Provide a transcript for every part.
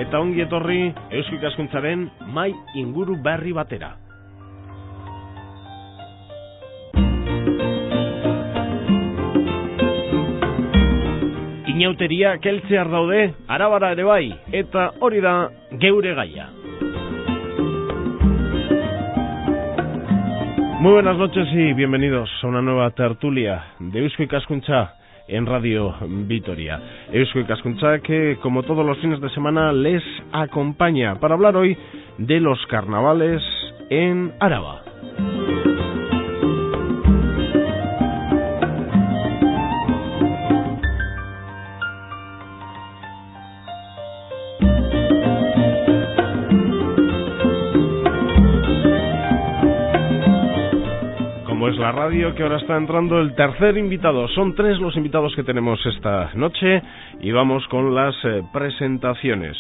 eta ongi etorri Eusko Ikaskuntzaren mai inguru berri batera. Inauteria keltzear daude, Arabara ere bai, eta hori da geure gaia. Muy buenas noches y bienvenidos a una nueva tertulia de Eusko Ikaskuntza en Radio Vitoria. Eusko Ikaskuntza que, como todos los fines de semana, les acompaña para hablar hoy de los carnavales en Araba. La radio que ahora está entrando el tercer invitado. Son 3 los invitados que tenemos esta noche y vamos con las presentaciones.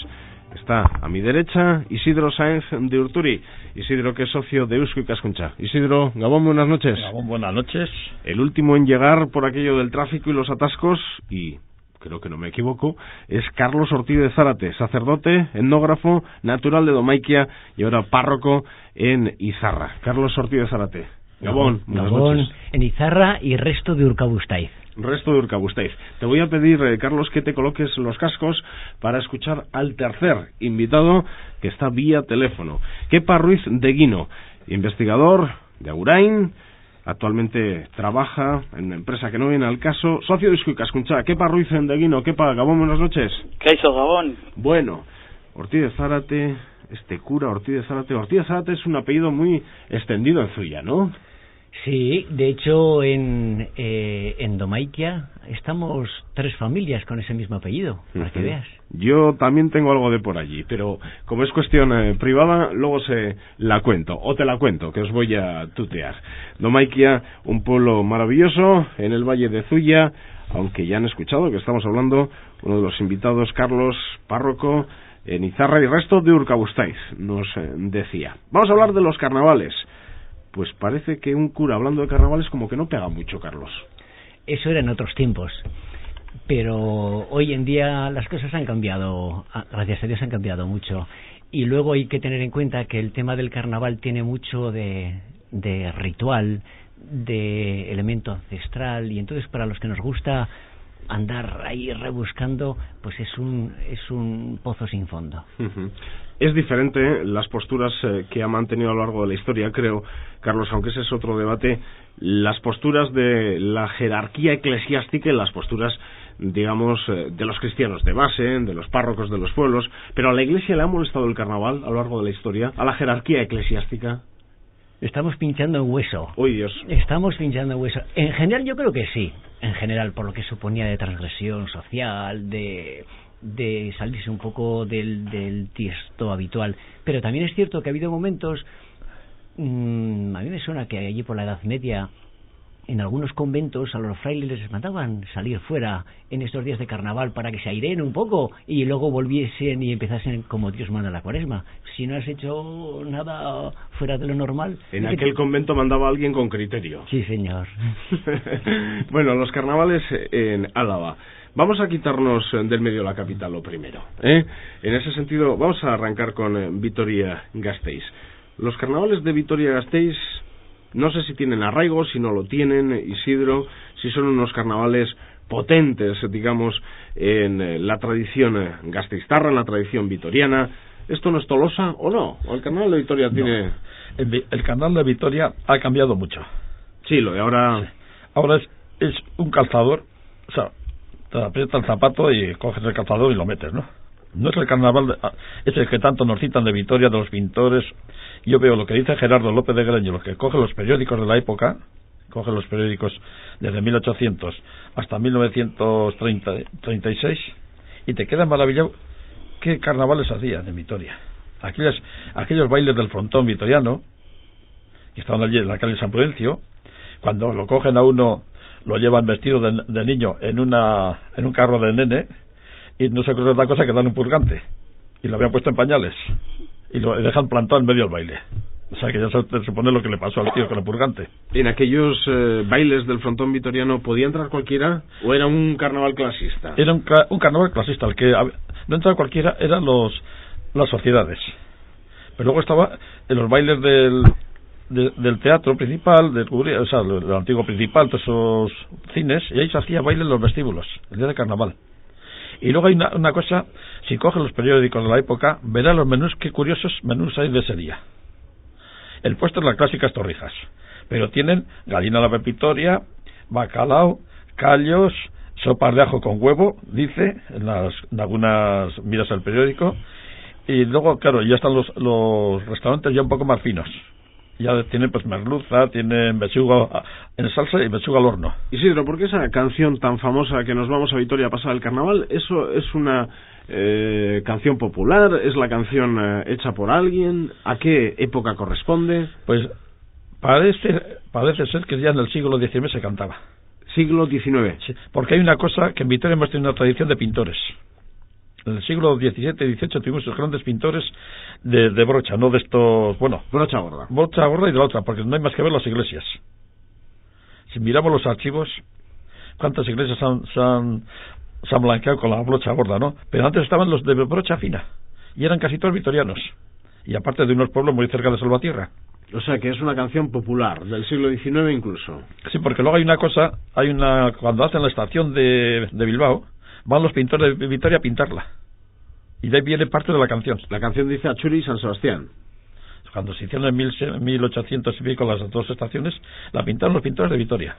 Está a mi derecha Isidro Sáenz de Urturi. Isidro, que es socio de Eusko Ikaskuntza. Isidro, Gabón, buenas noches. Gabón, buenas noches. El último en llegar por aquello del tráfico y los atascos, y creo que no me equivoco, es Carlos Ortiz de Zárate, sacerdote, etnógrafo, natural de Domaikia y ahora párroco en Izarra. Carlos Ortiz de Zárate. Gabón, Gabón, en Izarra y resto de Urkabustaiz. Resto de Urkabustaiz. Te voy a pedir, Carlos, que te coloques los cascos para escuchar al tercer invitado, que está vía teléfono. Kepa Ruiz de Guino, investigador de Agurain, actualmente trabaja en una empresa que no viene al caso, socio de Eusko Ikaskuntza. Kepa Ruiz de Guino. Kepa, Gabón, buenas noches. ¿Qué hizo, Gabón? Bueno, Ortiz de Zárate, este cura Ortiz de Zárate. Ortiz de Zárate es un apellido muy extendido en Zuia, ¿no? Sí, de hecho en Domaikia estamos 3 familias con ese mismo apellido, para que veas. Yo también tengo algo de por allí, pero como es cuestión privada, luego se la cuento, o te la cuento, que os voy a tutear. Domaikia, un pueblo maravilloso en el Valle de Zuia, aunque ya han escuchado que estamos hablando, uno de los invitados, Carlos, párroco en Izarra y resto de Urkabustaiz, nos decía. Vamos a hablar de los carnavales. Pues parece que un cura hablando de carnavales como que no pega mucho, Carlos. Eso era en otros tiempos, pero hoy en día las cosas han cambiado, gracias a Dios han cambiado mucho. Y luego hay que tener en cuenta que el tema del carnaval tiene mucho de ritual, de elemento ancestral, y entonces para los que nos gusta andar ahí rebuscando, pues es un pozo sin fondo. Es diferente las posturas que ha mantenido a lo largo de la historia, creo, Carlos, aunque ese es otro debate, las posturas de la jerarquía eclesiástica y las posturas, digamos, de los cristianos de base, de los párrocos de los pueblos. Pero a la Iglesia le ha molestado el carnaval a lo largo de la historia, a la jerarquía eclesiástica. Estamos pinchando en hueso. ¡Uy, Dios! Estamos pinchando en hueso. En general yo creo que sí. En general, por lo que suponía de transgresión social, de salirse un poco del tiesto habitual. Pero también es cierto que ha habido momentos, a mí me suena que allí por la Edad Media, en algunos conventos a los frailes les mandaban salir fuera en estos días de carnaval para que se aireen un poco y luego volviesen y empezasen como Dios manda la Cuaresma. Si no has hecho nada fuera de lo normal... En aquel convento mandaba a alguien con criterio. Sí, señor. Bueno, los carnavales en Álava. Vamos a quitarnos del medio la capital lo primero, ¿eh? En ese sentido, vamos a arrancar con Vitoria-Gasteiz. Los carnavales de Vitoria-Gasteiz, no sé si tienen arraigo, si no lo tienen, Isidro, si son unos carnavales potentes, digamos, en la tradición gasteiztarra, en la tradición vitoriana. ¿Esto no es Tolosa o no? ¿O el carnaval de Vitoria tiene...? No. El carnaval de Vitoria ha cambiado mucho. Sí, lo de ahora... Sí. Ahora es un calzador, o sea, te aprietas el zapato y coges el calzador y lo metes, ¿no? No es el carnaval, es el que tanto nos citan de Vitoria, de los pintores. Yo veo lo que dice Gerardo López de Greño, lo que coge los periódicos de la época, coge los periódicos desde 1800 hasta 1936, y te quedas maravillado qué carnavales hacían en Vitoria. Aquellos bailes del frontón vitoriano, que estaban allí en la calle San Prudencio, cuando lo cogen a uno, lo llevan vestido de niño en un carro de nene, y no se ocurre otra cosa que darle un purgante, y lo habían puesto en pañales, y lo dejan plantado en medio del baile. O sea que ya se supone lo que le pasó al tío con el purgante. ¿En aquellos bailes del frontón vitoriano podía entrar cualquiera o era un carnaval clasista? Era un carnaval clasista. no entraba cualquiera, eran las sociedades. Pero luego estaba en los bailes del teatro principal, o sea, del antiguo principal, todos esos cines, y ahí se hacía baile en los vestíbulos, el día de carnaval. Y luego hay una cosa, si coges los periódicos de la época, verás los menús, qué curiosos menús hay de ese día. El puesto es las clásicas torrijas, pero tienen gallina a la pepitoria, bacalao, callos, sopas de ajo con huevo, dice, en algunas miras del periódico, y luego, claro, ya están los restaurantes ya un poco más finos. Ya tienen pues merluza, tienen bechuga en salsa y bechuga al horno. Isidro, ¿por qué esa canción tan famosa que nos vamos a Vitoria a pasar el carnaval? ¿Eso es una canción popular? ¿Es la canción hecha por alguien? ¿A qué época corresponde? Pues parece ser que ya en el siglo XIX se cantaba. Siglo XIX. Sí, porque hay una cosa, que en Vitoria hemos tenido una tradición de pintores. En el siglo XVII y XVIII tuvimos esos grandes pintores de brocha, no de estos, bueno... Brocha gorda. Brocha gorda y de la otra, porque no hay más que ver las iglesias. Si miramos los archivos, cuántas iglesias se han blanqueado con la brocha gorda, ¿no? Pero antes estaban los de brocha fina, y eran casi todos vitorianos. Y aparte de unos pueblos muy cerca de Salvatierra. O sea que es una canción popular, del siglo XIX incluso. Sí, porque luego hay una cosa, cuando hacen la estación de Bilbao, van los pintores de Vitoria a pintarla. Y de ahí viene parte de la canción. La canción dice Achuri y San Sebastián. Cuando se hicieron en 1800 y pico las dos estaciones, la pintaron los pintores de Vitoria.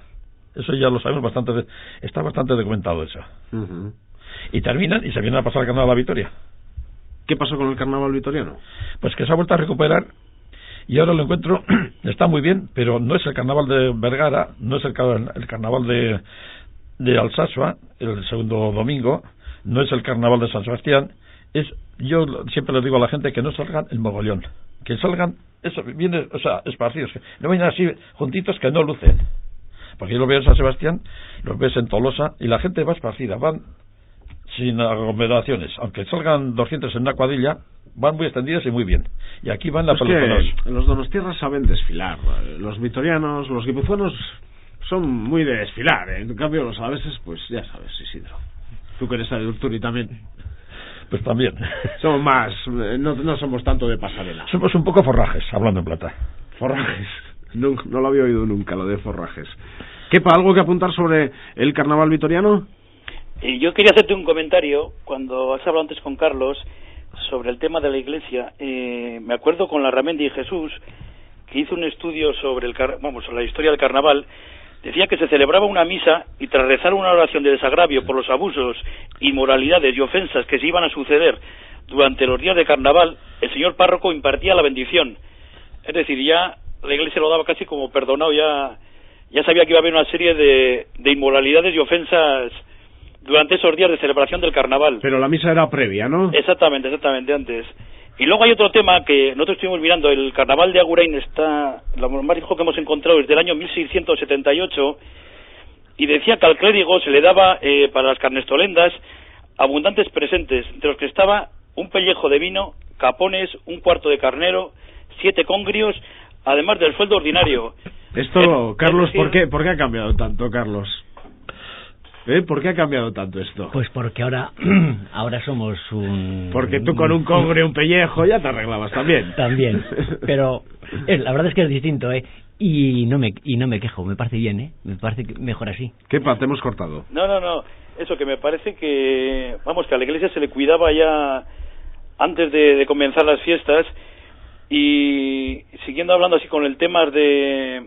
Eso ya lo sabemos bastante, está bastante documentado eso. Uh-huh. Y terminan y se vienen a pasar el carnaval a Vitoria. ¿Qué pasó con el carnaval vitoriano? Pues que se ha vuelto a recuperar y ahora lo encuentro, está muy bien, pero no es el carnaval de Vergara, no es el carnaval de Alsasua, el segundo domingo, no es el carnaval de San Sebastián, yo siempre les digo a la gente que no salgan el mogollón, que salgan, eso viene, o sea, esparcidos, no vayan así juntitos que no lucen, porque yo lo veo en San Sebastián, los ves en Tolosa y la gente va esparcida, van sin aglomeraciones, aunque salgan 200 en una cuadrilla, van muy extendidas y muy bien. Y aquí van pues los donostiarras saben desfilar, los vitorianos, los guipuzcoanos son muy de desfilar, ¿eh? En cambio los alaveses, pues ya sabes, Isidro, tú que eres de Urturi también. Pues también. Somos más, no somos tanto de pasarela. Somos un poco forrajes, hablando en plata. Forrajes. No lo había oído nunca, lo de forrajes. Kepa, ¿algo que apuntar sobre el carnaval vitoriano? Yo quería hacerte un comentario, cuando has hablado antes con Carlos, sobre el tema de la iglesia. Me acuerdo con Larramendi y Jesús, que hizo un estudio sobre sobre la historia del carnaval. Decía que se celebraba una misa y tras rezar una oración de desagravio por los abusos, inmoralidades y ofensas que se iban a suceder durante los días de carnaval, el señor párroco impartía la bendición. Es decir, ya la iglesia lo daba casi como perdonado, ya sabía que iba a haber una serie de inmoralidades y ofensas durante esos días de celebración del carnaval. Pero la misa era previa, ¿no? Exactamente, antes. Y luego hay otro tema que nosotros estuvimos mirando, el carnaval de Agurain está, lo más viejo que hemos encontrado es del año 1678, y decía que al clérigo se le daba para las carnestolendas abundantes presentes, entre los que estaba un pellejo de vino, capones, un cuarto de carnero, 7 congrios, además del sueldo ordinario. Esto, Carlos, decir, ¿por qué ha cambiado tanto, Carlos? ¿Por qué ha cambiado tanto esto? Pues porque ahora somos un... Porque tú con un congre, un pellejo, ya te arreglabas también. También, pero la verdad es que es distinto, ¿eh? Y no me quejo, me parece bien, ¿eh? Me parece mejor así. ¿Qué te hemos cortado? No, eso que me parece que, que a la iglesia se le cuidaba ya antes de comenzar las fiestas, y siguiendo hablando así con el tema de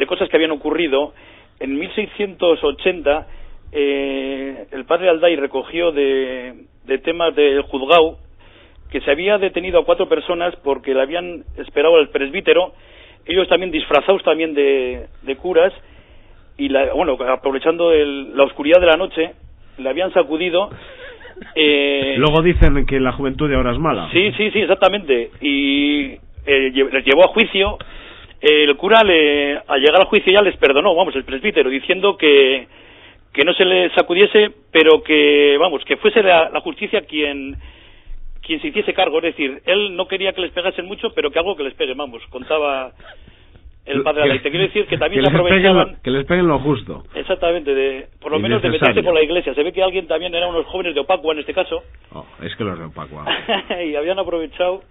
cosas que habían ocurrido, en 1680... el padre Alday recogió de temas del juzgado que se había detenido a 4 personas porque le habían esperado al presbítero, ellos también disfrazados también de curas, y aprovechando la oscuridad de la noche le habían sacudido. Luego dicen que la juventud de ahora es mala. Sí, exactamente, y les llevó a juicio. El cura al llegar al juicio ya les perdonó, el presbítero, diciendo que no se le sacudiese, pero que fuese la justicia quien se hiciese cargo. Es decir, él no quería que les pegasen mucho, pero que algo que les pegue, contaba el padre. Y te quiero decir que también se aprovechaban... Que les peguen lo justo. Exactamente, por lo menos de meterse con la iglesia. Se ve que alguien también eran unos jóvenes de Opacua en este caso. Es que los de Opacua. Y habían aprovechado.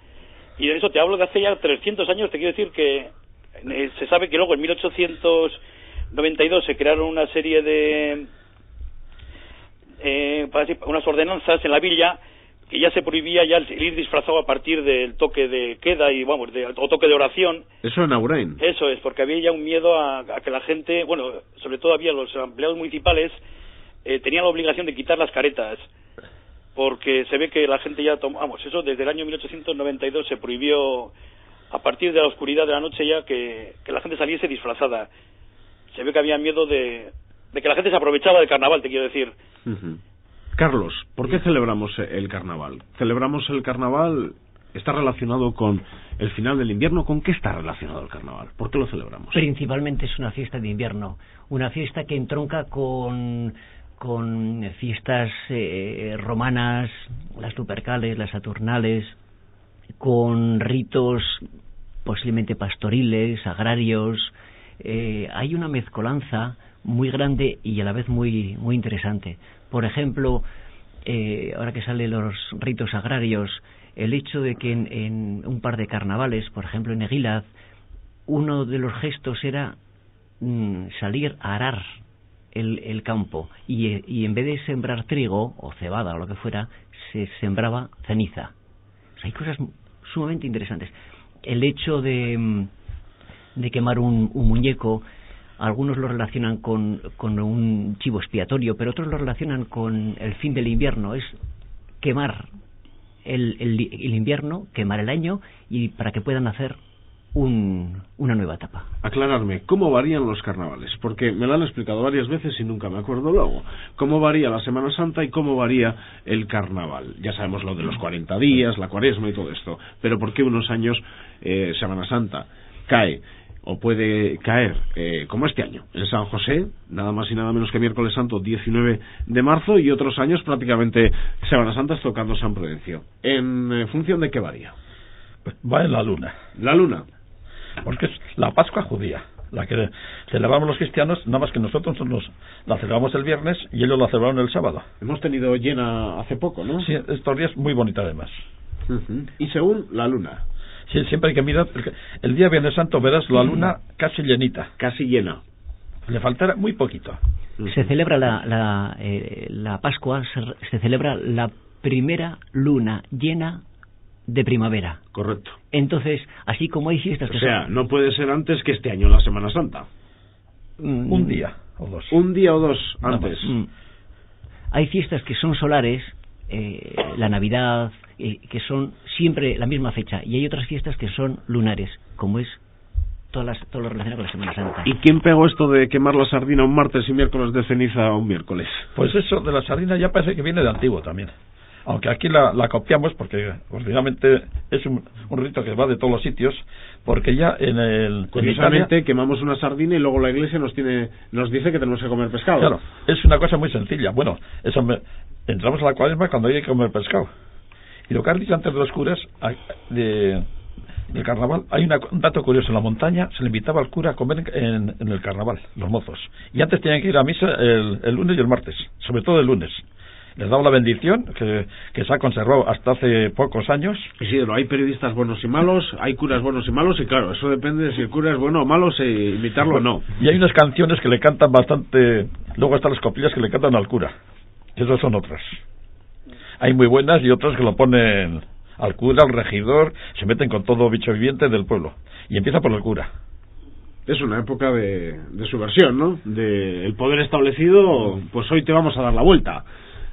Y de eso te hablo de hace ya 300 años. Te quiero decir que se sabe que luego en 1892 se crearon una serie de... unas ordenanzas en la villa que ya se prohibía ya el ir disfrazado a partir del toque de queda y o toque de oración. Eso en Aurain. Eso es, porque había ya un miedo a que la gente, bueno, sobre todo había los empleados municipales tenían la obligación de quitar las caretas, porque se ve que la gente ya eso desde el año 1892 se prohibió a partir de la oscuridad de la noche ya que la gente saliese disfrazada. Se ve que había miedo de que la gente se aprovechaba del carnaval, te quiero decir. Uh-huh. Carlos, ¿por qué celebramos el carnaval? ¿Celebramos el carnaval? ¿Está relacionado con el final del invierno? ¿Con qué está relacionado el carnaval? ¿Por qué lo celebramos? Principalmente es una fiesta de invierno, una fiesta que entronca con fiestas romanas, las lupercales, las saturnales, con ritos posiblemente pastoriles, agrarios. Hay una mezcolanza muy grande y a la vez muy interesante. Por ejemplo, ahora que salen los ritos agrarios, el hecho de que en un par de carnavales, por ejemplo en Eguilaz, uno de los gestos era salir a arar el campo y en vez de sembrar trigo o cebada o lo que fuera, se sembraba ceniza. O sea, hay cosas sumamente interesantes. El hecho de quemar un muñeco, algunos lo relacionan con un chivo expiatorio, pero otros lo relacionan con el fin del invierno. Es quemar el invierno, quemar el año, y para que puedan hacer una nueva etapa. Aclararme, ¿cómo varían los carnavales? Porque me lo han explicado varias veces y nunca me acuerdo luego. ¿Cómo varía la Semana Santa y cómo varía el carnaval? Ya sabemos lo de los 40 días, la cuaresma y todo esto, pero ¿por qué unos años Semana Santa cae o puede caer, como este año, en San José, nada más y nada menos que miércoles santo 19 de marzo, y otros años prácticamente Semana Santa tocando San Prudencio? ¿En función de qué varía? Va en la luna. La luna. Porque es la Pascua judía, la que celebramos los cristianos, nada más que nosotros la celebramos el viernes y ellos la celebraron el sábado. Hemos tenido llena hace poco, ¿no? Sí, estos días muy bonita además. Uh-huh. Y según la luna. Sí, siempre hay que mirar. El día Viernes Santo verás la luna casi llenita. Casi llena. Le faltará muy poquito. Se celebra la Pascua, se celebra la primera luna llena de primavera. Correcto. Entonces, así como hay fiestas que no puede ser antes que este año la Semana Santa. Un día o dos. Un día o dos antes. Hay fiestas que son solares, la Navidad, que son siempre la misma fecha, y hay otras fiestas que son lunares, como es todo lo relacionado con la Semana Santa. ¿Y quién pegó esto de quemar la sardina un martes y miércoles de ceniza un miércoles? Pues eso de la sardina ya parece que viene de antiguo también. Aunque aquí la copiamos porque originalmente es un rito que va de todos los sitios, porque ya curiosamente quemamos una sardina y luego la iglesia nos dice que tenemos que comer pescado. Claro, es una cosa muy sencilla. Bueno, entramos a la cuaresma cuando hay que comer pescado. Y lo que has dicho antes de los curas del carnaval, hay un dato curioso. En la montaña se le invitaba al cura a comer en el carnaval, los mozos. Y antes tenían que ir a misa el lunes y el martes, sobre todo el lunes. Les daba la bendición, que se ha conservado hasta hace pocos años. Isidro, hay periodistas buenos y malos, hay curas buenos y malos, y claro, eso depende de si el cura es bueno o malo, si imitarlo o no. Y hay unas canciones que le cantan bastante, luego están las copillas que le cantan al cura. Esas son otras. Hay muy buenas y otras que lo ponen al cura, al regidor, se meten con todo bicho viviente del pueblo. Y empieza por el cura. Es una época de subversión, ¿no? De el poder establecido, pues hoy te vamos a dar la vuelta.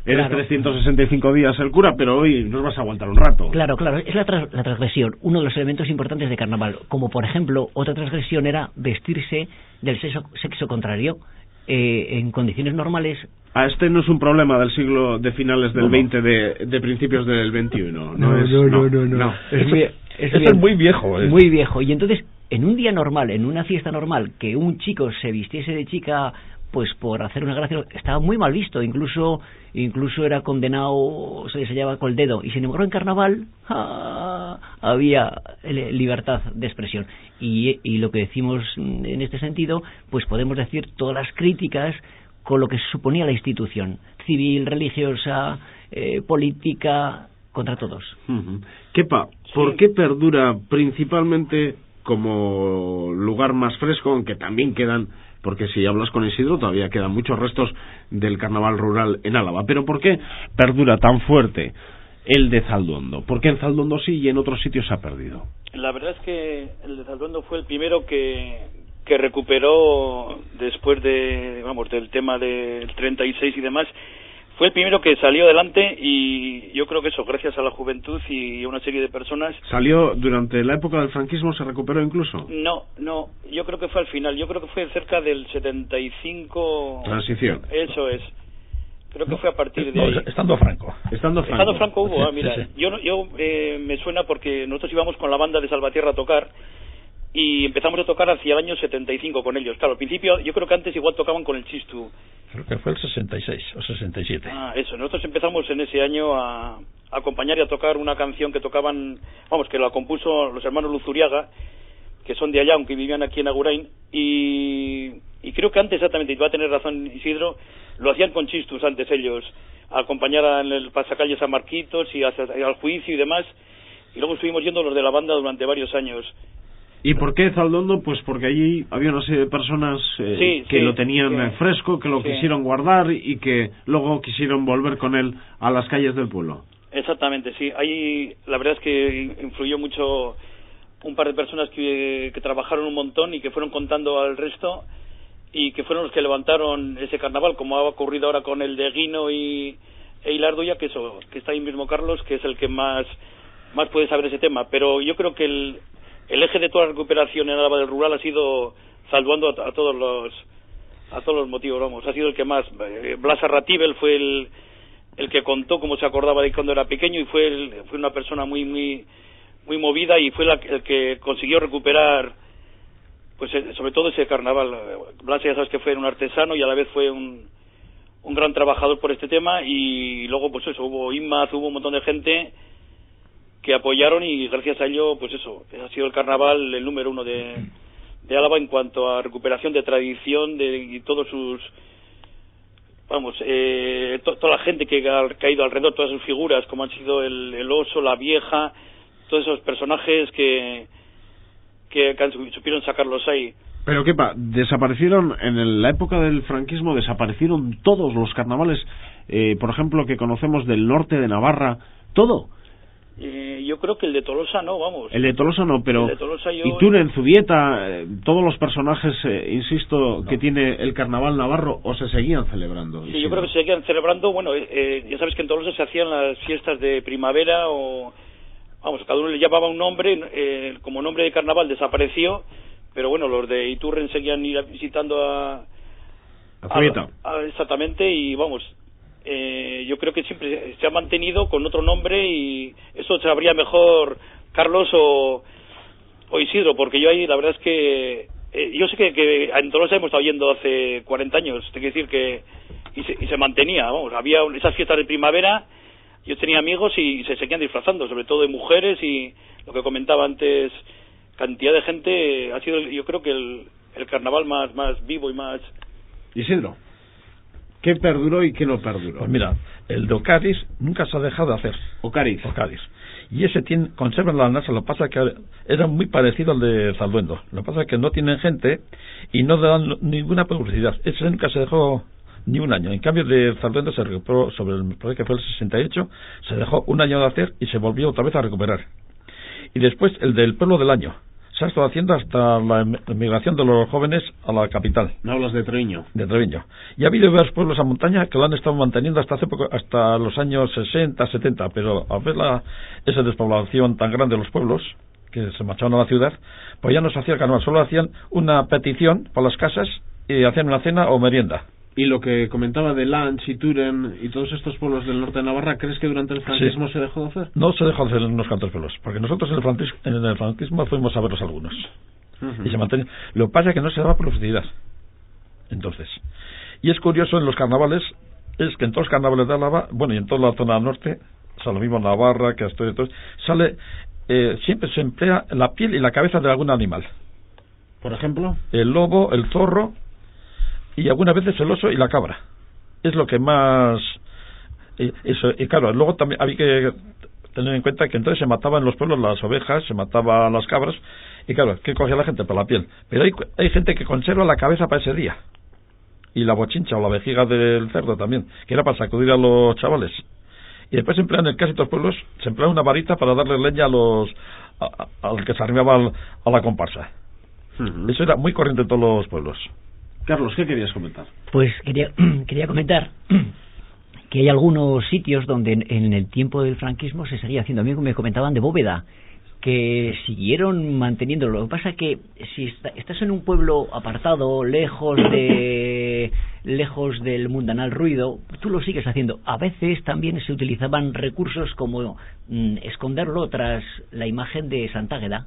Eres 365 días el cura, pero hoy nos vas a aguantar un rato. Claro, es la transgresión, uno de los elementos importantes de carnaval. Como por ejemplo, otra transgresión era vestirse del sexo contrario. En condiciones normales... Este no es un problema del siglo de finales del 20, de principios del 21. No. Es muy viejo. Muy viejo. Y entonces, en un día normal, en una fiesta normal, que un chico se vistiese de chica, pues por hacer una gracia, estaba muy mal visto. Incluso era condenado, se le sellaba con el dedo. Y sin embargo, en carnaval... había libertad de expresión. Y lo que decimos en este sentido, pues podemos decir todas las críticas con lo que suponía la institución civil, religiosa, política, contra todos. Kepa, ¿por qué perdura principalmente como lugar más fresco, aunque también quedan, porque si hablas con Isidro todavía quedan muchos restos del carnaval rural en Álava, pero por qué perdura tan fuerte el de Zalduondo? ¿Por qué en Zalduondo sí y en otros sitios se ha perdido? La verdad es que el de Zalduondo fue el primero que recuperó después de, del tema del 36 y demás. Fue el primero que salió adelante, y yo creo que eso, gracias a la juventud y a una serie de personas. ¿Salió durante la época del franquismo, se recuperó incluso? No, yo creo que fue al final, yo creo que fue cerca del 75... Transición. Eso es. Creo que fue a partir de ahí. Estando Franco hubo, sí, mira, sí. Yo me suena porque nosotros íbamos con la banda de Salvatierra a tocar, y empezamos a tocar hacia el año 75 con ellos. Claro, al principio yo creo que antes igual tocaban con el Chistu. Creo que fue el 66 o 67. Eso, nosotros empezamos en ese año a acompañar y a tocar una canción que tocaban, que la compuso los hermanos Luzuriaga, que son de allá, aunque vivían aquí en Agurain, y creo que antes, exactamente, y va a tener razón Isidro, lo hacían con Chistus antes ellos, acompañar en el pasacalles San Marquitos y al juicio y demás, y luego estuvimos yendo los de la banda durante varios años. ¿Y por qué Zalduondo? Pues porque allí había una serie de personas que lo tenían fresco, que lo quisieron guardar y que luego quisieron volver con él a las calles del pueblo. Exactamente, sí. Ahí la verdad es que influyó mucho un par de personas que trabajaron un montón y que fueron contando al resto, y que fueron los que levantaron ese carnaval, como ha ocurrido ahora con el de Guino e Hilarduya, que está ahí mismo Carlos, que es el que más puede saber ese tema. Pero yo creo que el eje de toda la recuperación en Álava del rural ha sido Zalduondo a todos los motivos, ha sido el que más. Blas Arratibel fue el que contó cómo se acordaba de cuando era pequeño, y fue una persona muy muy movida, y fue el que consiguió recuperar, pues sobre todo ese carnaval. Blas, ya sabes que fue un artesano y a la vez fue un gran trabajador por este tema, y luego pues eso, hubo Inmaz, hubo un montón de gente que apoyaron, y gracias a ello, pues eso, ha sido el carnaval el número 1 de Álava en cuanto a recuperación de tradición y todos sus, toda la gente que ha caído alrededor, todas sus figuras, como han sido el oso, la vieja, todos esos personajes que supieron sacarlos ahí. Pero Kepa, desaparecieron en la época del franquismo, desaparecieron todos los carnavales, por ejemplo, que conocemos del norte de Navarra, todo. Yo creo que el de Tolosa no, El de Tolosa no, pero el de Tolosa Ituren, Zubieta, todos los personajes, insisto, que tiene el carnaval navarro, ¿o se seguían celebrando? Sí, yo creo que se seguían celebrando. Ya sabes que en Tolosa se hacían las fiestas de primavera, cada uno le llamaba un nombre, como nombre de carnaval desapareció, pero los de Iturren seguían visitando a Zubieta. Exactamente, y yo creo que siempre se ha mantenido con otro nombre, y eso sabría mejor Carlos o Isidro, porque yo ahí la verdad es que yo sé que en Tolosa hemos estado yendo hace 40 años, te quiero decir que y se mantenía, había esas fiestas de primavera, yo tenía amigos y se seguían disfrazando, sobre todo de mujeres, y lo que comentaba antes, cantidad de gente. Ha sido, yo creo que el carnaval más vivo y más... Isidro, ¿qué perduró y qué no perduró? Pues mira, el de Ocariz nunca se ha dejado de hacer. Ocariz. Y ese conserva la NASA, lo que pasa es que era muy parecido al de Zalduondo. Lo que pasa es que no tienen gente y no dan ninguna publicidad. Ese nunca se dejó ni un año. En cambio, de Zalduondo se recuperó sobre el proyecto que fue el 68, se dejó un año de hacer y se volvió otra vez a recuperar. Y después el del pueblo del año. Se ha estado haciendo hasta la migración de los jóvenes a la capital. No hablas de Treviño. De Treviño. Y ha habido varios pueblos a montaña que lo han estado manteniendo hasta los años 60, 70, pero al ver esa despoblación tan grande de los pueblos, que se marchaban a la ciudad, pues ya no se hacía el carnaval, solo hacían una petición para las casas y hacían una cena o merienda. Y lo que comentaba de Lanz y Turen y todos estos pueblos del norte de Navarra, ¿crees que durante el franquismo se dejó de hacer? No se dejó de hacer en unos cuantos pueblos, porque nosotros en el franquismo fuimos a verlos algunos. Y se mantenía. Lo que pasa es que no se daba publicidad. Entonces. Y es curioso en los carnavales, es que en todos los carnavales de Álava, y en toda la zona norte, o sea, lo mismo Navarra, que Asturias, sale siempre se emplea la piel y la cabeza de algún animal. Por ejemplo, El lobo, el zorro y algunas veces el oso y la cabra. Es lo que más... y claro, luego también había que tener en cuenta que entonces se mataban en los pueblos las ovejas, se mataban las cabras, y claro, ¿qué cogía la gente? Por la piel. Pero hay gente que conserva la cabeza para ese día. Y la bochincha o la vejiga del cerdo también, que era para sacudir a los chavales. Y después se emplean en casi todos los pueblos, se emplea una varita para darle leña al que se arrimaba a la comparsa. Eso era muy corriente en todos los pueblos. Carlos, ¿qué querías comentar? Pues quería comentar que hay algunos sitios donde en el tiempo del franquismo se seguía haciendo. A mí me comentaban de Bóveda, que siguieron manteniéndolo. Lo que pasa es que si estás en un pueblo apartado, lejos del mundanal ruido, tú lo sigues haciendo. A veces también se utilizaban recursos como esconderlo tras la imagen de Santa Águeda,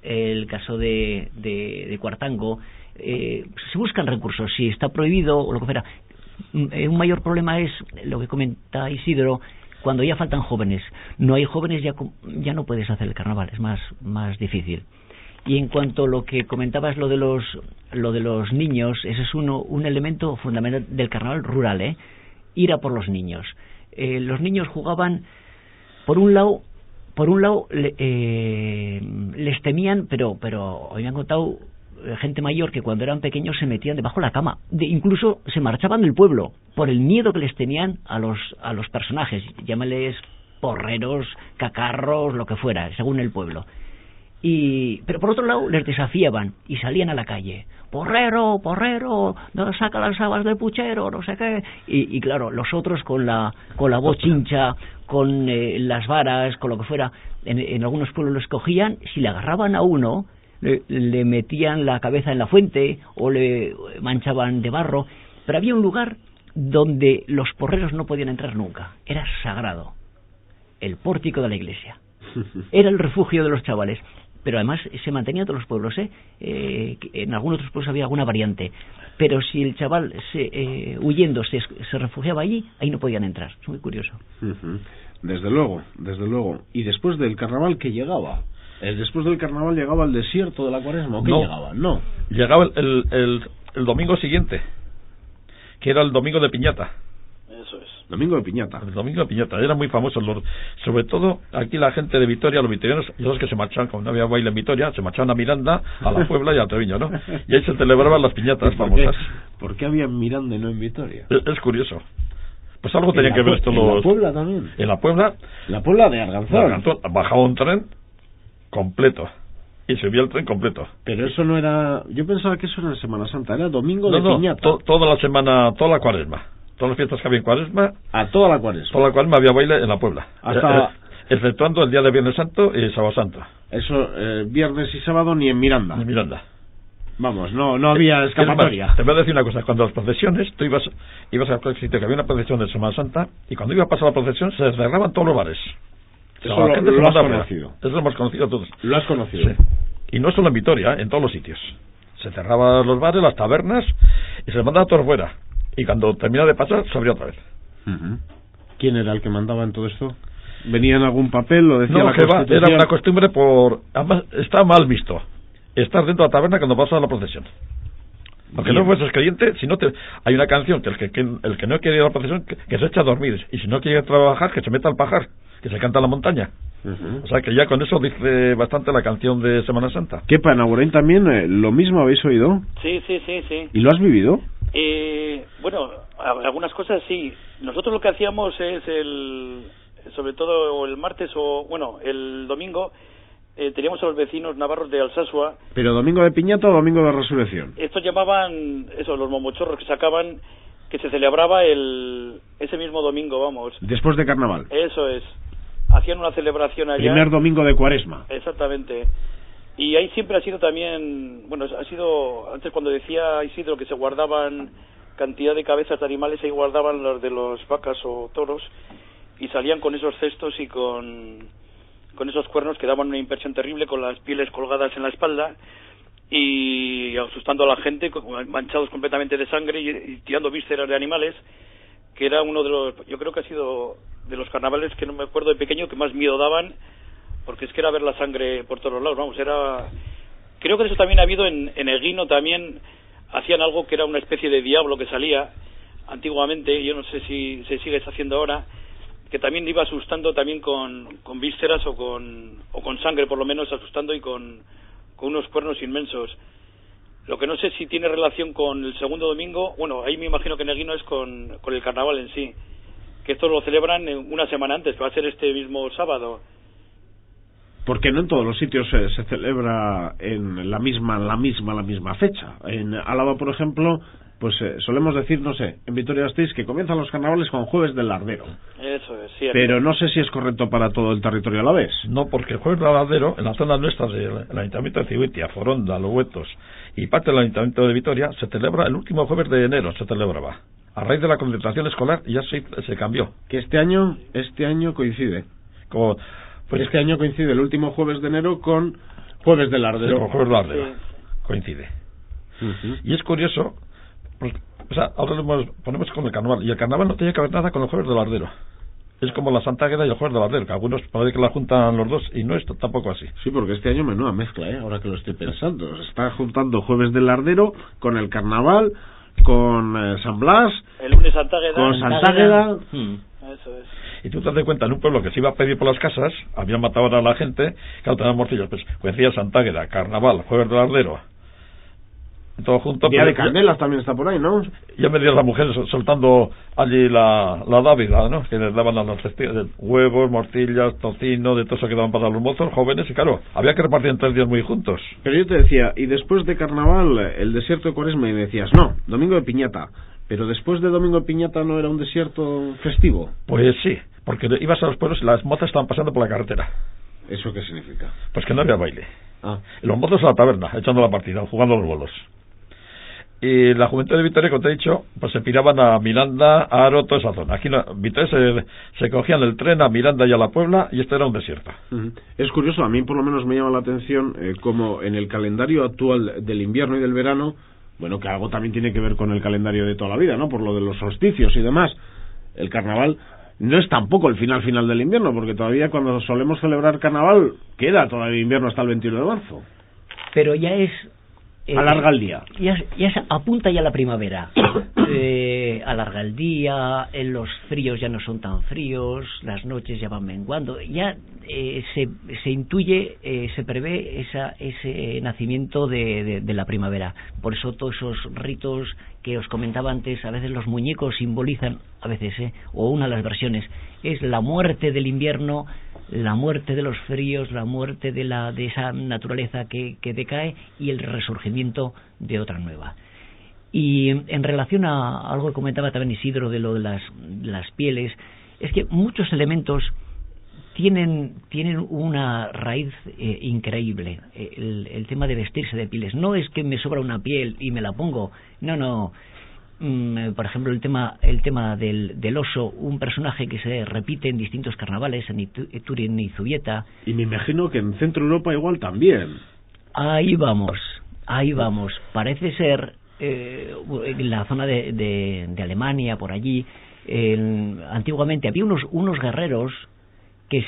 el caso de Cuartango. Se buscan recursos, si está prohibido o lo que fuera. Un mayor problema es lo que comenta Isidro, cuando ya faltan jóvenes. No hay jóvenes, ya no puedes hacer el carnaval, es más difícil. Y en cuanto a lo que comentabas, lo de los niños, ese es un elemento fundamental del carnaval rural, ir a por los niños. Los niños jugaban, por un lado les temían, pero hoy me han contado gente mayor que cuando eran pequeños se metían debajo de la cama, incluso se marchaban del pueblo por el miedo que les tenían a los personajes, llámales porreros, cacarros, lo que fuera, según el pueblo. Pero por otro lado les desafiaban y salían a la calle: porrero, no saca las habas del puchero, no sé qué. Y claro, los otros con la voz chincha, con las varas, con lo que fuera, en algunos pueblos los cogían, si le agarraban a uno, le metían la cabeza en la fuente o le manchaban de barro. Pero había un lugar donde los porreros no podían entrar nunca, era sagrado: el pórtico de la iglesia. Era el refugio de los chavales. Pero además se mantenía en todos los pueblos, en algunos otros pueblos había alguna variante, pero si el chaval huyendo se refugiaba allí, ahí no podían entrar. Es muy curioso. Desde luego. Y después del carnaval, ¿qué llegaba? Después del carnaval llegaba el desierto de la Cuaresma. ¿Qué llegaba? No. Llegaba el domingo siguiente, que era el domingo de piñata. Eso es. Domingo de piñata. El domingo de piñata. Era muy famoso. Sobre todo aquí la gente de Vitoria, los vitorianos, y los que se marchaban, como no había baile en Vitoria, se marchaban a Miranda, a la Puebla y a Treviño, ¿no? Y ahí se celebraban las piñatas famosas. ¿Por qué había en Miranda y no en Vitoria? Es curioso. Pues algo tenían que ver esto los... ¿En la Puebla también? En la Puebla. La Puebla de Arganzón. Bajaba un tren completo y subía el tren completo. Pero eso no era... Yo pensaba que eso era en Semana Santa, era domingo de piñata. Toda la semana, toda la Cuaresma. Todas las fiestas que había en Cuaresma. A toda la Cuaresma. Toda la Cuaresma había baile en la Puebla. Hasta... exceptuando el día de Viernes Santo y Sábado Santo. Eso, viernes y sábado ni en Miranda. Ni en Miranda. Vamos, no había escapatoria. Te voy a decir una cosa: cuando las procesiones, tú ibas a cualquier sitio que había una procesión de Semana Santa, y cuando iba a pasar la procesión se cerraban todos los bares. Eso lo has conocido. Eso lo hemos conocido todos. Lo has conocido. Sí. Y no solo en Vitoria, en todos los sitios. Se cerraban los bares, las tabernas, y se les mandaba todos fuera. Y cuando termina de pasar, se abría otra vez. ¿Quién era el que mandaba en todo esto? ¿Venía en algún papel? ¿Lo decía la Constitución? Era una costumbre además, está mal visto estar dentro de la taberna cuando pasa la procesión. Aunque no fueses creyente, si no hay una canción que el que no quiere ir a la procesión, que se echa a dormir. Y si no quiere trabajar, que se meta al pajar, que se canta en la montaña. O sea que ya con eso dice bastante la canción de Semana Santa. ¿Qué, en Agurain también lo mismo habéis oído? Sí. ¿Y lo has vivido? Bueno, algunas cosas sí. Nosotros lo que hacíamos es sobre todo el martes el domingo, teníamos a los vecinos navarros de Alsasua. ¿Pero domingo de piñata o domingo de resurrección? Estos llamaban los momochorros que sacaban, que se celebraba ese mismo domingo, vamos. Después de carnaval. Eso es. Hacían una celebración allá. Primer domingo de Cuaresma. Exactamente. Y ahí siempre ha sido también, ha sido, antes cuando decía Isidro que se guardaban cantidad de cabezas de animales, ahí guardaban las de los vacas o toros, y salían con esos cestos y con esos cuernos que daban una impresión terrible, con las pieles colgadas en la espalda y asustando a la gente, manchados completamente de sangre y tirando vísceras de animales, que era uno de los, yo creo que ha sido de los carnavales que no me acuerdo de pequeño que más miedo daban, porque es que era ver la sangre por todos lados, vamos, era... Creo que eso también ha habido en Eguino, también hacían algo que era una especie de diablo que salía antiguamente, yo no sé si se sigue haciendo ahora, que también iba asustando también con vísceras o con sangre, por lo menos asustando, y con unos cuernos inmensos. Lo que no sé si tiene relación con el segundo domingo, bueno, ahí me imagino que en Eguino es con el carnaval en sí, que esto lo celebran una semana antes, que va a ser este mismo sábado. Porque no en todos los sitios se celebra en la misma fecha. En Álava, por ejemplo, pues solemos decir, no sé, en Vitoria-Gasteiz, que comienzan los carnavales con Jueves del Lardero. Eso es, sí. Pero no sé si es correcto para todo el territorio alavés. No, porque el Jueves del Lardero, en la zona nuestra del Ayuntamiento de Ciguitia, Foronda, Los Huetos y parte del Ayuntamiento de Vitoria, se celebra el último jueves de enero, se celebraba. A raíz de la concentración escolar ya se cambió. Que este año coincide. Pues este año coincide el último jueves de enero con Jueves del Lardero. Sí, con Jueves del Lardero, sí. Coincide. Uh-huh. Y es curioso, pues, o sea, ahora ponemos con el carnaval, y el carnaval no tiene que ver nada con el Jueves del Lardero. Es como la Santa Águeda y el Jueves del Lardero, que algunos parece que la juntan los dos, y no es tampoco así. Sí, porque este año menuda mezcla, ahora que lo estoy pensando. Se está juntando Jueves del Lardero con el carnaval, con San Blas, el lunes Santa Águeda, con Santa Águeda. Eso es. Y tú te das cuenta, en un pueblo que se iba a pedir por las casas, habían matado a la gente, claro, tenían morcillos, pues coincidía Santa Águeda, carnaval, Jueves del Lardero, todo junto. Día de Candelas también está por ahí, ¿no? Ya me dio las mujeres soltando allí la dávida, ¿no? Que les daban a los festivos huevos, morcillas, tocino, de todo eso que daban para los mozos jóvenes, y claro, había que repartir en 3 días muy juntos. Pero yo te decía, y después de carnaval, el desierto de Cuaresma, y me decías, no, domingo de piñata. Pero después de domingo de piñata, ¿no era un desierto festivo? Pues sí, porque ibas a los pueblos y las mozas estaban pasando por la carretera. ¿Eso qué significa? Pues que no había baile. Ah. Y los mozos a la taberna, echando la partida, jugando los bolos. Y la juventud de Vitoria, como te he dicho, pues se piraban a Miranda, a Aro, toda esa zona. Aquí en Vitoria se cogían el tren a Miranda y a la Puebla, y esto era un desierto. Uh-huh. Es curioso, a mí por lo menos me llama la atención como en el calendario actual del invierno y del verano, bueno, que algo también tiene que ver con el calendario de toda la vida, ¿no? Por lo de los solsticios y demás. El carnaval no es tampoco el final del invierno, porque todavía cuando solemos celebrar carnaval queda todavía invierno hasta el 21 de marzo. Pero ya es... alarga el día. Ya apunta ya la primavera. Alarga el día, los fríos ya no son tan fríos, las noches ya van menguando. Ya se intuye, se prevé ese nacimiento de la primavera. Por eso todos esos ritos que os comentaba antes, a veces los muñecos simbolizan, a veces, o una de las versiones, es la muerte del invierno, la muerte de los fríos, la muerte de esa naturaleza que decae, y el resurgimiento de otra nueva. Y en relación a algo que comentaba también Isidro de lo de las pieles, es que muchos elementos tienen una raíz increíble. El tema de vestirse de pieles no es que me sobra una piel y me la pongo, no. Por ejemplo, el tema del oso, un personaje que se repite en distintos carnavales, en Turín y Zubieta. Y me imagino que en Centro Europa igual también. Ahí vamos. Parece ser en la zona de Alemania, por allí, antiguamente había unos guerreros que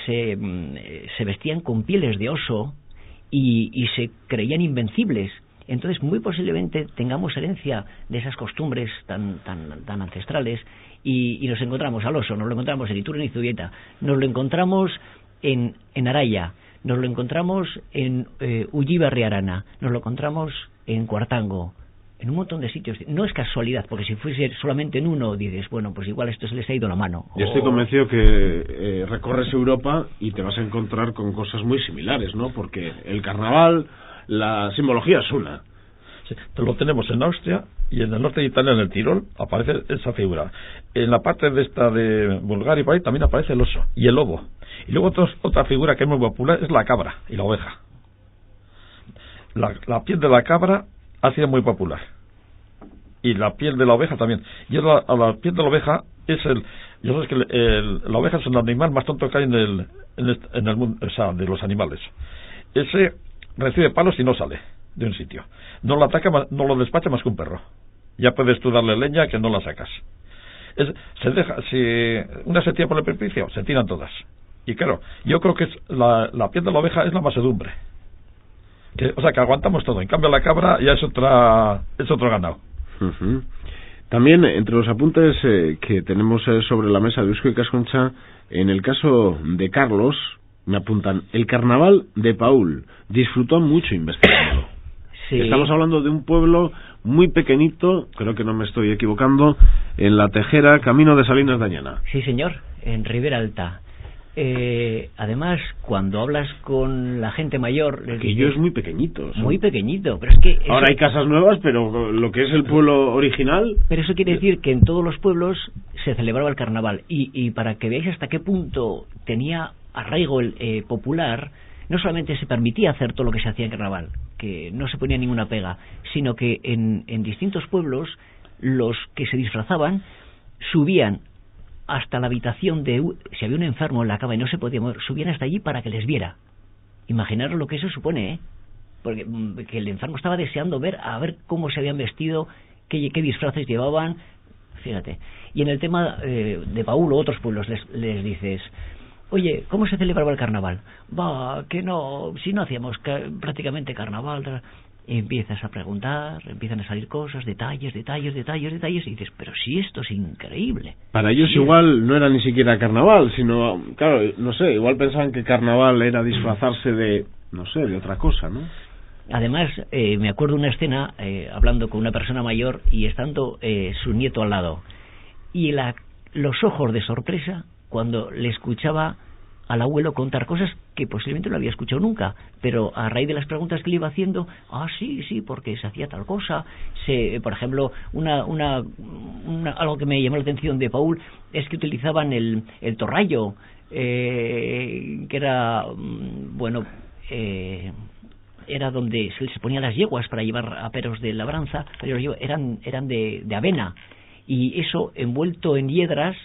se vestían con pieles de oso y se creían invencibles. Entonces, muy posiblemente tengamos herencia de esas costumbres tan ancestrales, y nos encontramos al oso, nos lo encontramos en Iturria y Zubieta, nos lo encontramos en Araya, nos lo encontramos en Ullibarri Arana, nos lo encontramos en Cuartango, en un montón de sitios. No es casualidad, porque si fuese solamente en uno, dices, bueno, pues igual esto se les ha ido la mano. Yo estoy convencido que recorres Europa y te vas a encontrar con cosas muy similares, ¿no? Porque el carnaval, la simbología es una. Sí, lo tenemos en Austria, y en el norte de Italia, en el Tirol, aparece esa figura. En la parte de Bulgaria y por ahí también aparece el oso y el lobo. Y luego otra figura que es muy popular es la cabra y la oveja. La piel de la cabra ha sido muy popular, y la piel de la oveja también. Y la piel de la oveja es yo sé que la oveja es el animal más tonto que hay en el mundo, o sea, de los animales. Ese recibe palos y no sale de un sitio, no lo ataca, no lo despacha más que un perro. Ya puedes tú darle leña que no la sacas. Si una se tira por el precipicio, se tiran todas. Y claro, yo creo que la piel de la oveja es la mansedumbre. O sea, que aguantamos todo. En cambio, la cabra ya es otro ganado. Uh-huh. También, entre los apuntes que tenemos sobre la mesa de Eusko Ikaskuntza, en el caso de Carlos, me apuntan: el carnaval de Paúl. Disfrutó mucho investigándolo. Sí. Estamos hablando de un pueblo muy pequeñito, creo que no me estoy equivocando, en La Tejera, camino de Salinas de Añana. Sí, señor, en Ribera Alta. Además, cuando hablas con la gente mayor... Aquello es muy pequeñito. Muy pequeñito, pero es que... Ahora hay casas nuevas, pero lo que es el pueblo original... Pero eso quiere decir que en todos los pueblos se celebraba el carnaval. Y para que veáis hasta qué punto tenía arraigo el popular, no solamente se permitía hacer todo lo que se hacía en carnaval, que no se ponía ninguna pega, sino que en distintos pueblos los que se disfrazaban subían hasta la habitación si había un enfermo en la cama y no se podía mover, subían hasta allí para que les viera. Imaginaros lo que eso supone, porque que el enfermo estaba deseando ver cómo se habían vestido, qué disfraces llevaban, fíjate. Y en el tema de Paúl o otros pueblos les dices: oye, ¿cómo se celebraba el carnaval? Que no, si no hacíamos prácticamente carnaval. Empiezas a preguntar, empiezan a salir cosas, detalles, y dices, pero si esto es increíble. Para ellos igual no era ni siquiera carnaval, sino, claro, no sé, igual pensaban que carnaval era disfrazarse de, no sé, de otra cosa, ¿no? Además, me acuerdo una escena hablando con una persona mayor y estando su nieto al lado, y los ojos de sorpresa cuando le escuchaba al abuelo contar cosas que posiblemente no había escuchado nunca, pero a raíz de las preguntas que le iba haciendo, sí, porque se hacía tal cosa. Por ejemplo, algo que me llamó la atención de Paúl es que utilizaban el torrallo, que era, era donde se les ponían las yeguas para llevar aperos de labranza, pero eran de avena, y eso envuelto en hiedras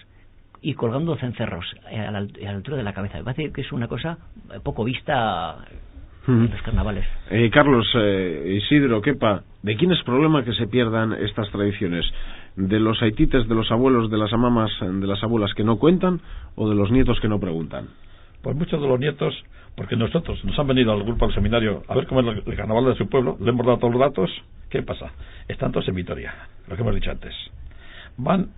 y colgando cencerros a la altura de la cabeza. Me parece que es una cosa poco vista en los carnavales. Carlos, Isidro, Kepa, ¿de quién es problema que se pierdan estas tradiciones? ¿De los aitites, de los abuelos, de las amamas, de las abuelas que no cuentan, o de los nietos que no preguntan? Pues muchos de los nietos, porque nosotros nos han venido al grupo del seminario a ver cómo es el carnaval de su pueblo, le hemos dado todos los datos. ¿Qué pasa? Están todos en Vitoria, lo que hemos dicho antes. Van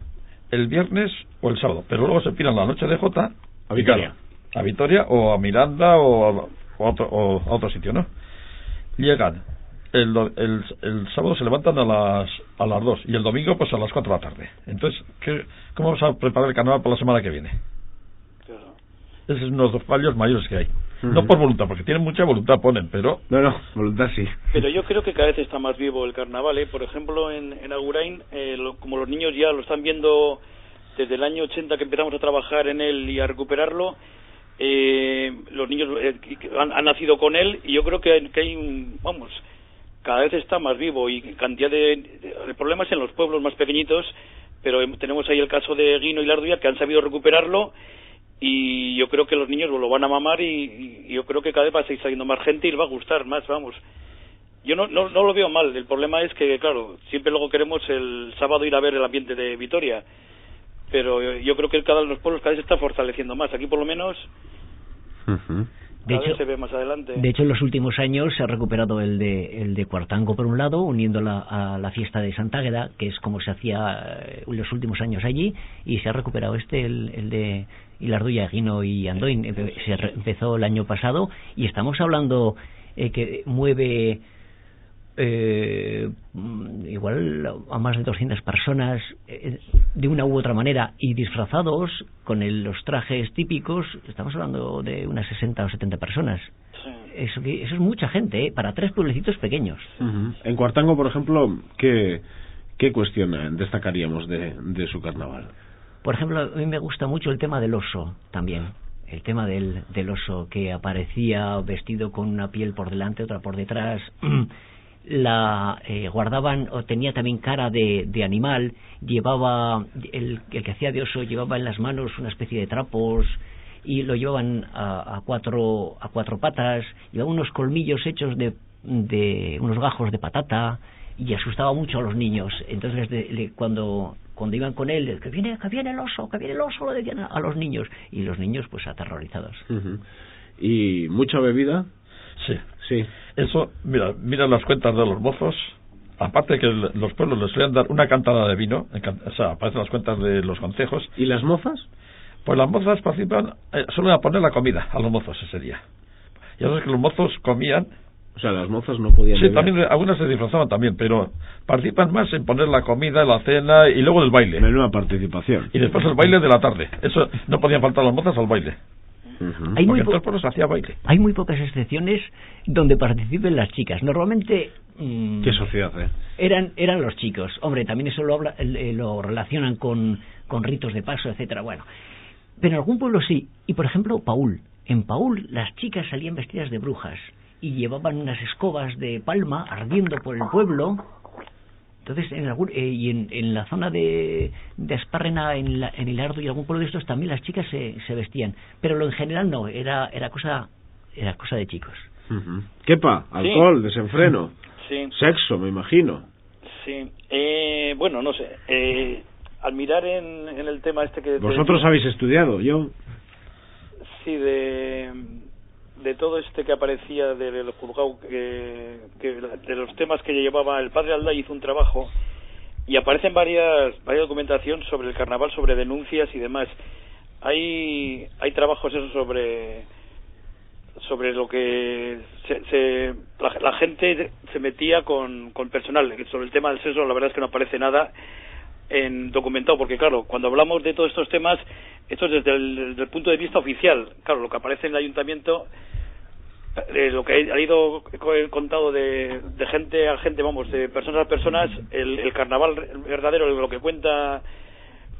el viernes o el sábado, pero luego se piran la noche de Jota a Vitoria. A Vitoria o a Miranda o a otro sitio, ¿no? Llegan el sábado, se levantan a las 2 y el domingo pues a las 4 de la tarde. Entonces, ¿cómo vamos a preparar el carnaval para la semana que viene? Claro. Esos son los dos fallos mayores que hay. No por voluntad, porque tienen mucha voluntad, pero... No, voluntad sí. Pero yo creo que cada vez está más vivo el carnaval, Por ejemplo, en Agurain, como los niños ya lo están viendo desde el año 80 que empezamos a trabajar en él y a recuperarlo, los niños han nacido con él, y yo creo que hay cada vez está más vivo, y cantidad de problemas en los pueblos más pequeñitos, pero tenemos ahí el caso de Guino y Larduya, que han sabido recuperarlo. Y yo creo que los niños lo van a mamar, y yo creo que cada vez va a seguir saliendo más gente y les va a gustar más, Yo no lo veo mal. El problema es que, claro, siempre luego queremos el sábado ir a ver el ambiente de Vitoria, pero yo creo que cada uno de los pueblos cada vez se está fortaleciendo más. Aquí por lo menos cada vez se ve más adelante. De hecho, en los últimos años se ha recuperado el de Cuartango por un lado, uniéndola a la fiesta de Santa Águeda, que es como se hacía en los últimos años allí, y se ha recuperado el de Ilarduya, Guino y Andoin. Se empezó el año pasado, y estamos hablando que mueve igual a más de 200 personas de una u otra manera, y disfrazados con los trajes típicos. Estamos hablando de unas 60 o 70 personas. Eso es mucha gente, para 3 pueblecitos pequeños. En Cuartango, por ejemplo, ¿qué cuestión destacaríamos de su carnaval? Por ejemplo, a mí me gusta mucho el tema del oso también. El tema del oso, que aparecía vestido con una piel por delante, otra por detrás. Guardaban, o tenía también cara de animal. Llevaba el que hacía de oso, llevaba en las manos una especie de trapos, y lo llevaban a cuatro patas. Llevaba unos colmillos hechos de unos gajos de patata, y asustaba mucho a los niños. Entonces cuando cuando iban con él, que viene el oso, lo decían a los niños, y los niños pues aterrorizados. ¿Y mucha bebida? Sí. Eso, mira las cuentas de los mozos. Aparte que los pueblos les suelen dar una cantada de vino, o sea, aparecen las cuentas de los concejos. ¿Y las mozas? Pues las mozas participan, suelen poner la comida a los mozos ese día. Ya sabes que los mozos comían. O sea, las mozas no podían beber. También algunas se disfrazaban también, pero participan más en poner la comida, la cena y luego el baile. Menuda participación. Y después el baile de la tarde. Eso no podían faltar las mozas al baile. Hay muy, hacía baile. Hay muy pocas excepciones donde participen las chicas. Normalmente qué sociedad, eran los chicos. Hombre, también eso lo relacionan con ritos de paso, etcétera. Bueno, pero en algún pueblo sí. Y por ejemplo, en Paúl las chicas salían vestidas de brujas y llevaban unas escobas de palma ardiendo por el pueblo. Entonces, en la zona de Espárrena, en el Ardo y algún pueblo de estos, también las chicas se vestían. Pero en general no, era cosa de chicos. ¿Quepa? Alcohol, desenfreno, sexo, me imagino. Sí, bueno, no sé. Al mirar en el tema este que... ¿Vosotros habéis estudiado? ¿Yo? Sí, de todo este que aparecía del juzgado, que de los temas que llevaba el padre Alday, hizo un trabajo y aparecen varias documentación sobre el carnaval, sobre denuncias y demás. Hay trabajos eso sobre lo que la gente se metía con personal. Sobre el tema del sexo, la verdad es que no aparece nada documentado, porque claro, cuando hablamos de todos estos temas, esto es desde el punto de vista oficial. Claro, lo que aparece en el ayuntamiento, lo que ha ido contado de gente a gente, vamos, de personas a personas, el carnaval verdadero, lo que cuenta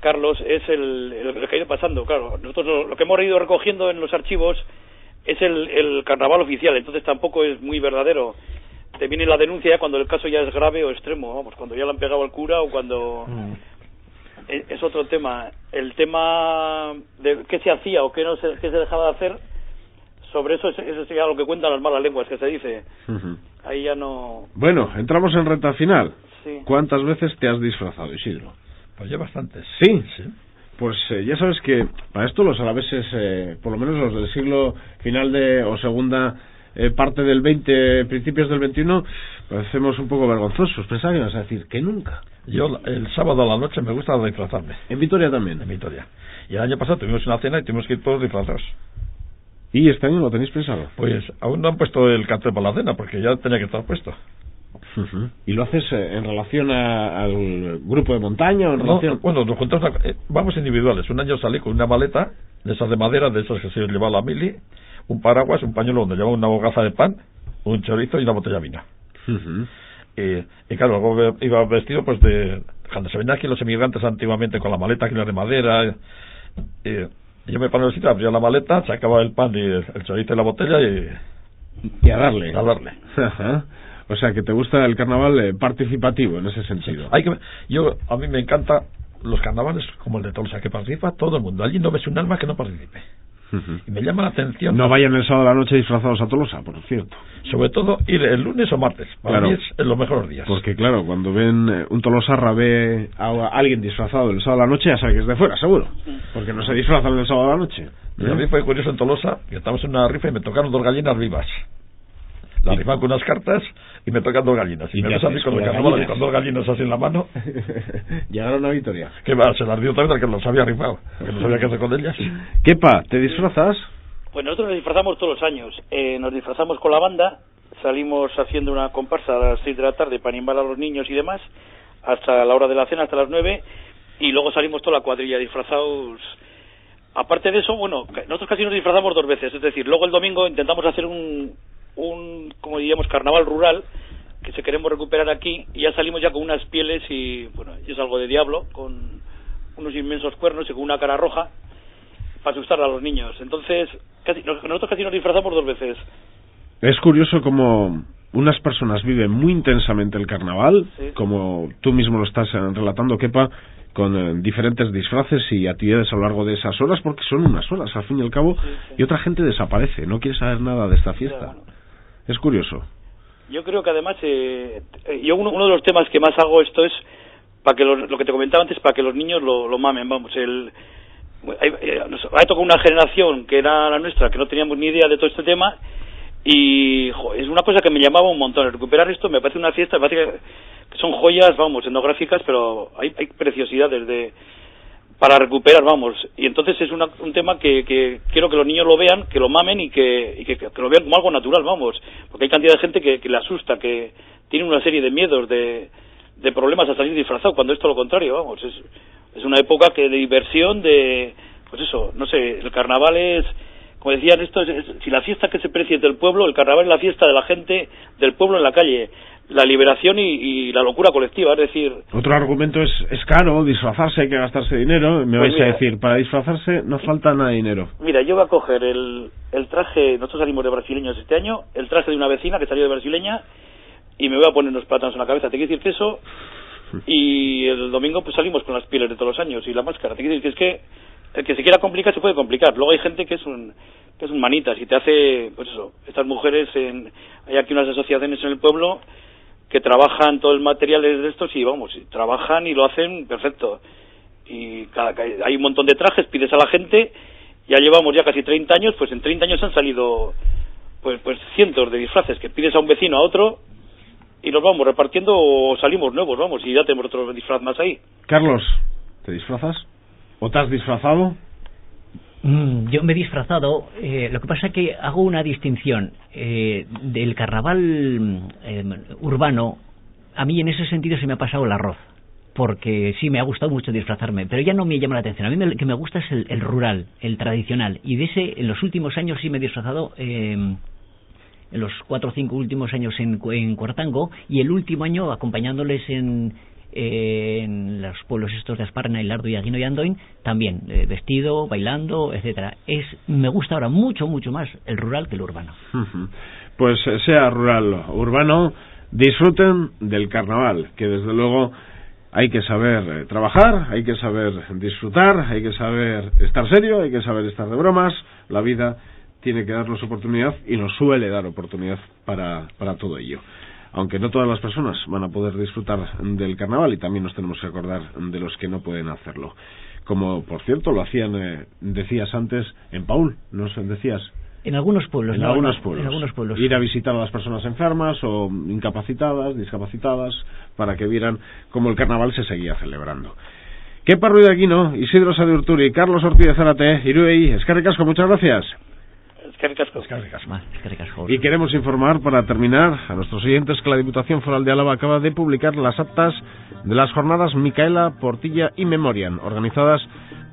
Carlos, es el que ha ido pasando. Claro, nosotros lo que hemos ido recogiendo en los archivos es el carnaval oficial, entonces tampoco es muy verdadero. Te viene la denuncia ya cuando el caso ya es grave o extremo, vamos, cuando ya lo han pegado al cura o cuando... Es otro tema. El tema de qué se hacía o qué se dejaba de hacer, sobre eso sería lo que cuentan las malas lenguas que se dice. Ahí ya no... Bueno, entramos en recta final. Sí. ¿Cuántas veces te has disfrazado, Isidro? Pues ya bastantes. ¿Sí? Pues ya sabes que para esto los alaveses, por lo menos los del siglo final o segunda parte del 20, principios del 21, parecemos un poco vergonzosos. Pensaba que ibas a decir que nunca. Yo el sábado a la noche me gusta disfrazarme. ¿En Vitoria también? En Vitoria. Y el año pasado tuvimos una cena y tuvimos que ir todos disfrazados. ¿Y este año lo tenéis pensado? Pues aún no han puesto el cartel para la cena, porque ya tenía que estar puesto. ¿Y lo haces en relación al grupo de montaña o en relación...? Bueno, nos juntamos, vamos individuales. Un año salí con una maleta de esas de madera, de esas que se llevaba la mili, un paraguas, un pañuelo donde llevaba una hogaza de pan, un chorizo y una botella de vino. Y claro, luego iba vestido pues de... Cuando se venían aquí los emigrantes antiguamente con la maleta que era de madera, yo me ponía en el sitio, abría la maleta, sacaba el pan y el chorizo y la botella y a darle. Ajá. O sea, que te gusta el carnaval participativo en ese sentido. A mí me encanta los carnavales como el de Tolosa, que participa todo el mundo. Allí no ves un alma que no participe. Y me llama la atención. No vayan el sábado a la noche disfrazados a Tolosa, por cierto. Sobre todo ir el lunes o martes. Para mí es los mejores días. Porque claro, cuando ven un Tolosarra ve a alguien disfrazado el sábado a la noche, ya sabe que es de fuera, seguro. Porque no se disfrazan el sábado a la noche. Y a mí fue curioso en Tolosa, que estábamos en una rifa y me tocaron 2 gallinas vivas. La rifan con unas cartas y me tocan 2 gallinas. Y me ves a mí con el carnaval con 2 gallinas así en la mano. Llegaron a Vitoria. Que va, se las dio también al que los había rifado, que no sabía qué hacer con ellas. Kepa, ¿te disfrazas? Pues nosotros nos disfrazamos todos los años. Nos disfrazamos con la banda, salimos haciendo una comparsa a las 6 de la tarde para animar a los niños y demás, hasta la hora de la cena, hasta las 9, y luego salimos toda la cuadrilla disfrazados. Aparte de eso, bueno, nosotros casi nos disfrazamos 2 veces, es decir, luego el domingo intentamos hacer un como diríamos, carnaval rural, que se queremos recuperar aquí, y ya salimos ya con unas pieles y, bueno, yo salgo de diablo, con unos inmensos cuernos y con una cara roja, para asustar a los niños. Entonces, nosotros casi nos disfrazamos 2 veces. Es curioso como unas personas viven muy intensamente el carnaval, como tú mismo lo estás relatando, Kepa, con diferentes disfraces y actividades a lo largo de esas horas, porque son unas horas, al fin y al cabo, y otra gente desaparece, no quiere saber nada de esta fiesta. Es curioso. Yo creo que además, yo uno de los temas que más hago esto es para que lo que te comentaba antes, para que los niños lo mamen, vamos, ha tocado una generación que era la nuestra, que no teníamos ni idea de todo este tema, y es una cosa que me llamaba un montón. Recuperar esto me parece una fiesta, me parece que son joyas, vamos, etnográficas, pero hay preciosidades para recuperar, vamos, y entonces es un tema que quiero que los niños lo vean, que lo mamen y que lo vean como algo natural, vamos, porque hay cantidad de gente que le asusta, que tiene una serie de miedos, de problemas a salir disfrazado, cuando es todo lo contrario, vamos, es una época de diversión, pues eso, no sé, el carnaval es, como decían, si la fiesta que se precie del pueblo, el carnaval es la fiesta de la gente del pueblo en la calle, la liberación y la locura colectiva, es decir... Otro argumento es caro, disfrazarse, hay que gastarse dinero. Me vais a decir, para disfrazarse no falta nada de dinero. Mira, yo voy a coger el traje, nosotros salimos de brasileños este año, el traje de una vecina que salió de brasileña, y me voy a poner unos plátanos en la cabeza. Te quiero decir que eso, y el domingo pues salimos con las pieles de todos los años y la máscara. Te quiero decir que es que el que se quiera complicar se puede complicar. Luego hay gente que es un manitas y te hace, pues eso, estas mujeres, hay aquí unas asociaciones en el pueblo que trabajan todos los materiales de estos y vamos, trabajan y lo hacen perfecto. Y hay un montón de trajes, pides a la gente, ya llevamos ya casi 30 años, pues en 30 años han salido pues cientos de disfraces que pides a un vecino, a otro, y los vamos repartiendo o salimos nuevos, vamos, y ya tenemos otro disfraz más ahí. Carlos, ¿te disfrazas? ¿O te has disfrazado? Yo me he disfrazado, lo que pasa es que hago una distinción del carnaval urbano. A mí en ese sentido se me ha pasado el arroz, porque sí me ha gustado mucho disfrazarme, pero ya no me llama la atención. A mí lo que me gusta es el rural, el tradicional, y de ese en los últimos años sí me he disfrazado, en los 4 o 5 últimos años en Cuartango, y el último año acompañándoles en los pueblos estos de Asparna, Ilardo y Aguino y Andoin, también vestido, bailando, etcétera. Me gusta ahora mucho más el rural que el urbano. Pues sea rural o urbano, disfruten del carnaval, que desde luego hay que saber trabajar, hay que saber disfrutar, hay que saber estar serio, hay que saber estar de bromas. La vida tiene que darnos oportunidad y nos suele dar oportunidad para todo ello. Aunque no todas las personas van a poder disfrutar del carnaval, y también nos tenemos que acordar de los que no pueden hacerlo. Como, por cierto, lo hacían, decías antes, en Paúl, ¿nos decías? En algunos pueblos. En algunos pueblos. Ir a visitar a las personas enfermas o incapacitadas, discapacitadas, para que vieran cómo el carnaval se seguía celebrando. Kepa Ruiz de Aquino, Isidro Sade Urturi, Carlos Ortiz de Zárate, Iruei, eskerrik asko, muchas gracias. Y queremos informar, para terminar, a nuestros oyentes que la Diputación Foral de Álava acaba de publicar las actas de las jornadas Micaela Portilla y Memorian, organizadas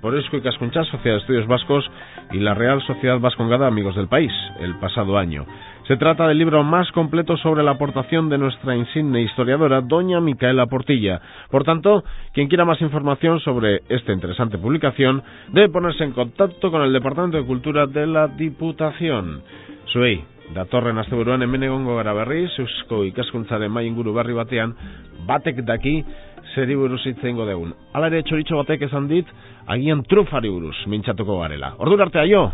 por Eusko Ikaskuntza, Sociedad de Estudios Vascos, y la Real Sociedad Vascongada Amigos del País, el pasado año. Se trata del libro más completo sobre la aportación de nuestra insigne historiadora, doña Micaela Portilla. Por tanto, quien quiera más información sobre esta interesante publicación debe ponerse en contacto con el Departamento de Cultura de la Diputación. Zuei, datorren asteburuan hemen egongo gara berriz, Eusko Ikaskuntzaren mahai inguru berri batean, batek daki zeri buruz hitz egingo dugun. Hala ere, txoritxo batek esan dit, agian trufari buruz mintzatuko garela. Ordura arte, aio!